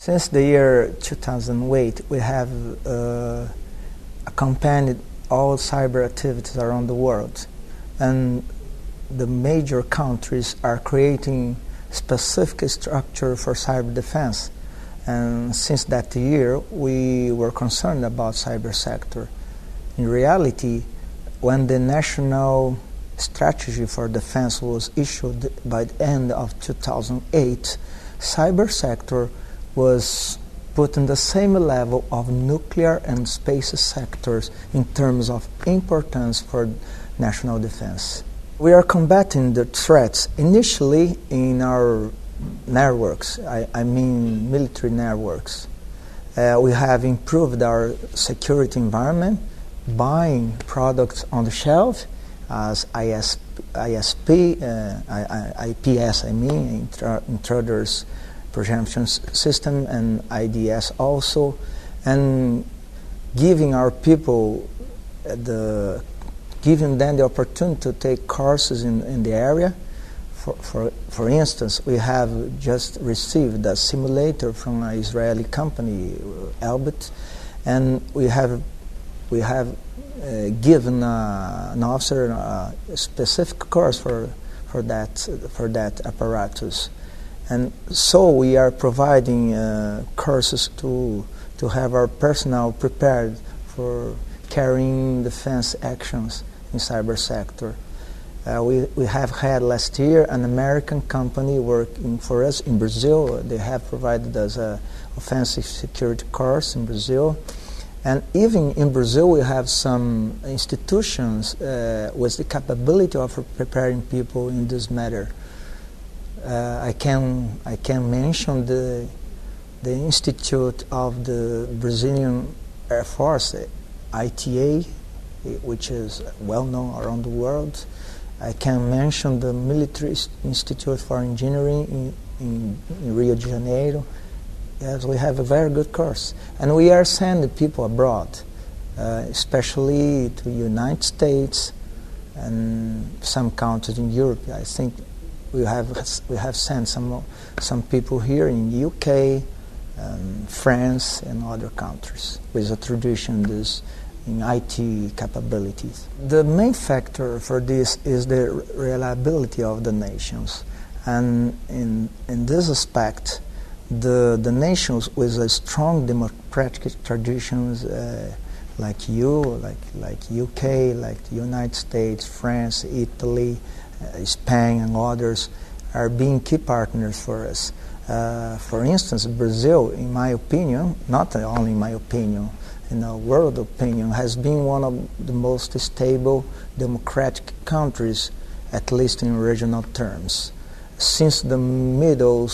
Since the year 2008, we have accompanied all cyber activities around the world, and the major countries are creating specific structure for cyber defense. And since that year, we were concerned about cyber sector. In reality, when the national strategy for defense was issued by the end of 2008, cyber sector was put in the same level of nuclear and space sectors in terms of importance for national defense. We are combating the threats initially in our networks, I mean military networks. We have improved our security environment, buying products on the shelf as ISP, IPS, intruders preemption system, and IDS also, and giving our people giving them the opportunity to take courses in the area. For instance, we have just received a simulator from an Israeli company, Elbit, and we have given an officer a specific course for that apparatus. And so we are providing courses to have our personnel prepared for carrying defense actions in cyber sector. We have had last year an American company working for us in Brazil. They have provided us an offensive security course in Brazil. And even in Brazil, we have some institutions with the capability of preparing people in this matter. I can mention the Institute of the Brazilian Air Force, ITA, which is well known around the world. I can mention the Military Institute for Engineering in Rio de Janeiro. Yes, we have a very good course. And we are sending people abroad, especially to the United States and some countries in Europe. I think we have sent some people here in UK, France, and other countries with a tradition in IT capabilities. The main factor for this is the reliability of the nations, and in this aspect, the nations with a strong democratic traditions, like UK, like the United States, France, Italy, Spain, and others, are being key partners for us. For instance, Brazil, in my opinion, not only in my opinion, in a world opinion, has been one of the most stable democratic countries, at least in regional terms. Since the middle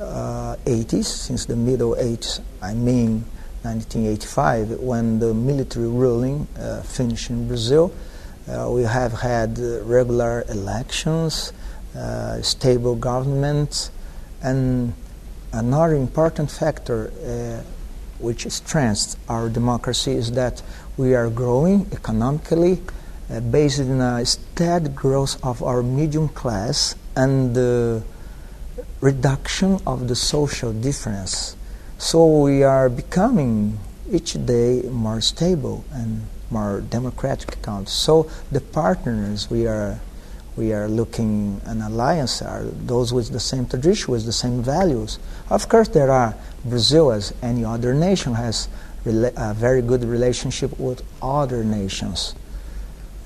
80s, I mean 1985, when the military ruling finished in Brazil, we have had regular elections, stable governments, and another important factor which strengthens our democracy is that we are growing economically based on a steady growth of our medium class and the reduction of the social difference. So we are becoming each day more stable and more democratic country. So the partners we are looking an alliance are those with the same tradition, with the same values. Of course, there are Brazil, as any other nation, has a very good relationship with other nations.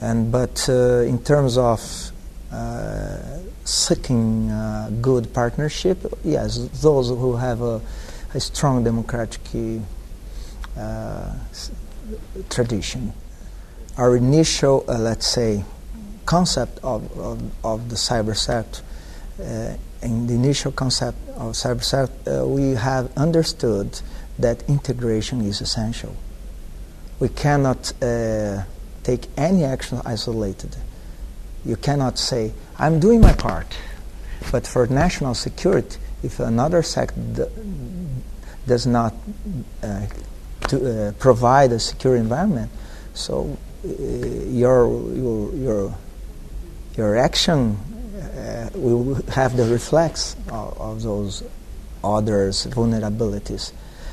But in terms of seeking good partnership, yes, those who have a strong democratic tradition. Our initial, let's say, concept of the cyber sector, in the initial concept of cyber sector, we have understood that integration is essential. We cannot take any action isolated. You cannot say, I'm doing my part, but for national security, if another sector does not provide a secure environment, so your action will have the reflex of those others' vulnerabilities.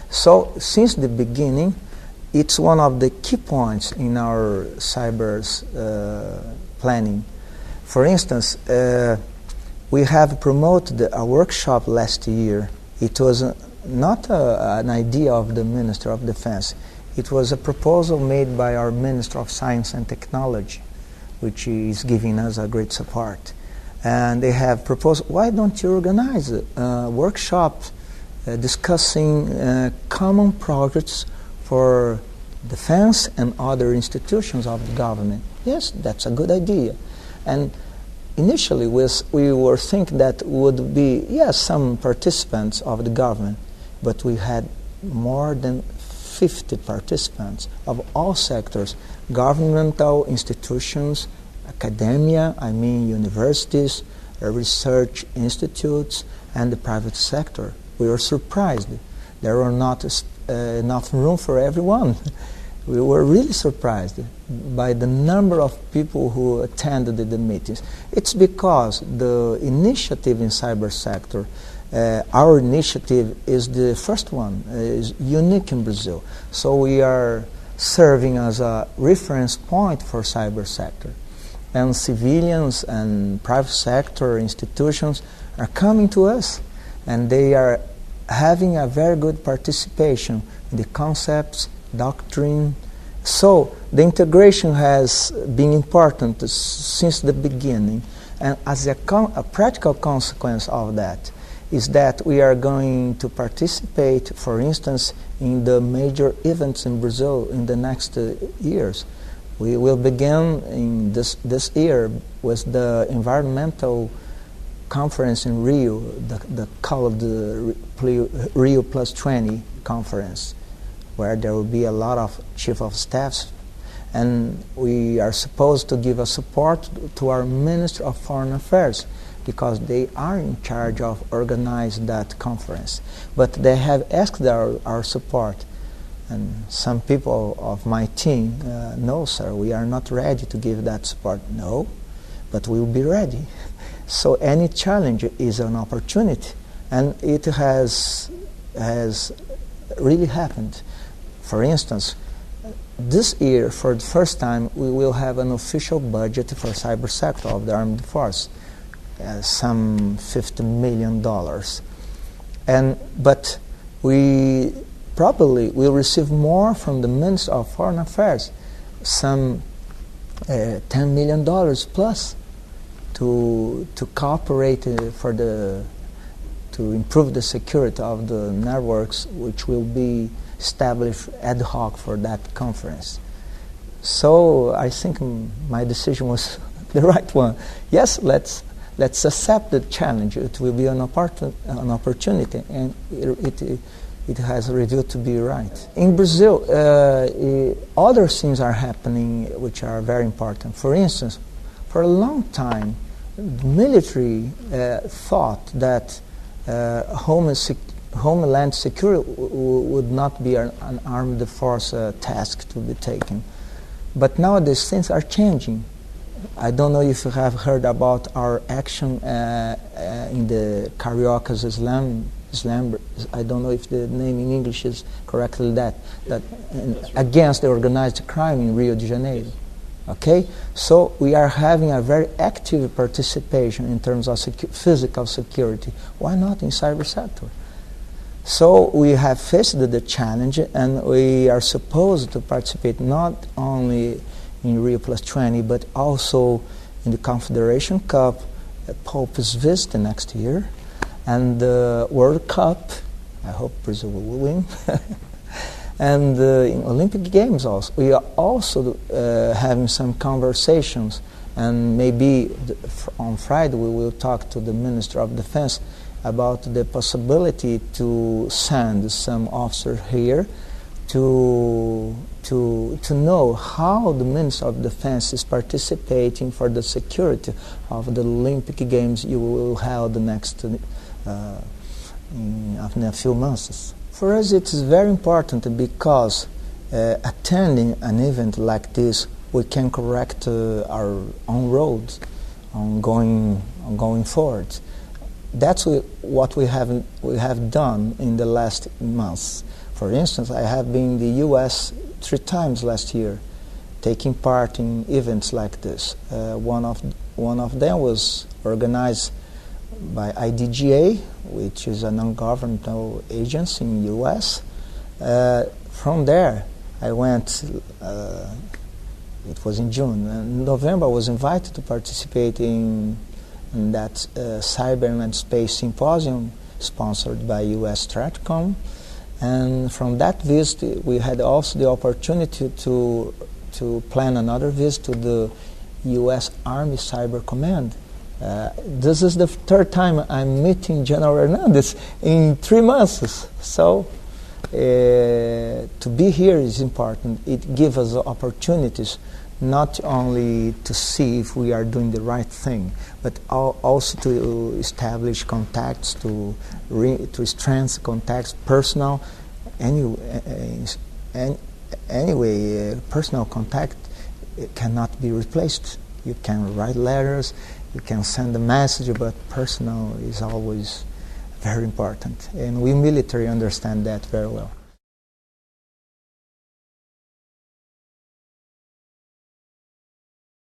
So since the beginning, it's one of the key points in our cyber's planning. For instance, we have promoted a workshop last year. It was not an idea of the Minister of Defense. It was a proposal made by our Minister of Science and Technology, which is giving us a great support. And they have proposed, why don't you organize a workshop discussing common projects for defense and other institutions of the government? Yes, that's a good idea. And initially we were thinking that would be, yes, some participants of the government, but we had more than 50 participants of all sectors, governmental institutions, academia, I mean universities, research institutes, and the private sector. We were surprised. There were not enough room for everyone. We were really surprised by the number of people who attended the meetings. It's because the initiative in cyber sector, our initiative is the first one, is unique in Brazil. So we are serving as a reference point for cyber sector. And civilians and private sector institutions are coming to us, and they are having a very good participation in the concepts, doctrine. So the integration has been important since the beginning, and as a practical consequence of that is that we are going to participate, for instance, in the major events in Brazil in the next years. We will begin in this year with the environmental conference in Rio, the called Rio Plus 20 conference, where there will be a lot of chief of staffs, and we are supposed to give a support to our Minister of Foreign Affairs because they are in charge of organizing that conference. But they have asked our support. And some people of my team, no, sir, we are not ready to give that support. No, but we will be ready. So any challenge is an opportunity, and it has really happened. For instance, this year, for the first time, we will have an official budget for cyber sector of the armed force, some $50 million. But we probably will receive more from the Minister of Foreign Affairs, some $10 million plus, to cooperate to improve the security of the networks, which will be established ad hoc for that conference. So I think my decision was the right one. Yes, let's accept the challenge. It will be an opportunity, and it has revealed to be right. In Brazil, other things are happening which are very important. For instance, for a long time, the military thought that homeland security would not be an armed force task to be taken. But nowadays things are changing. I don't know if you have heard about our action in the Cariocas Islam, I don't know if the name in English is correctly that against the organized crime in Rio de Janeiro. Okay, so we are having a very active participation in terms of physical security. Why not in cyber sector? So we have faced the challenge, and we are supposed to participate not only in Rio Plus 20, but also in the Confederation Cup, Pope's Visit next year, and the World Cup. I hope Brazil will win. And in Olympic Games also. We are also having some conversations, and maybe on Friday we will talk to the Minister of Defense about the possibility to send some officers here to know how the Minister of Defense is participating for the security of the Olympic Games you will have the next in a few months. For us it is very important because attending an event like this, we can correct our own roads on going forward. that's what we have done in the last months. For instance, I have been in the U.S. 3 times last year, taking part in events like this. One of them was organized by IDGA, which is a non-governmental agency in the U.S. From there, I went. It was in June. In November, I was invited to participate in that Cyber and Space Symposium sponsored by U.S. Stratcom. And from that visit, we had also the opportunity to plan another visit to the U.S. Army Cyber Command. This is the 3rd time I'm meeting General Hernandez in 3 months. So to be here is important. It gives us opportunities not only to see if we are doing the right thing, but also to establish contacts, to strengthen contacts, personal. Anyway, personal contact cannot be replaced. You can write letters, you can send a message, but personal is always very important. And we military understand that very well.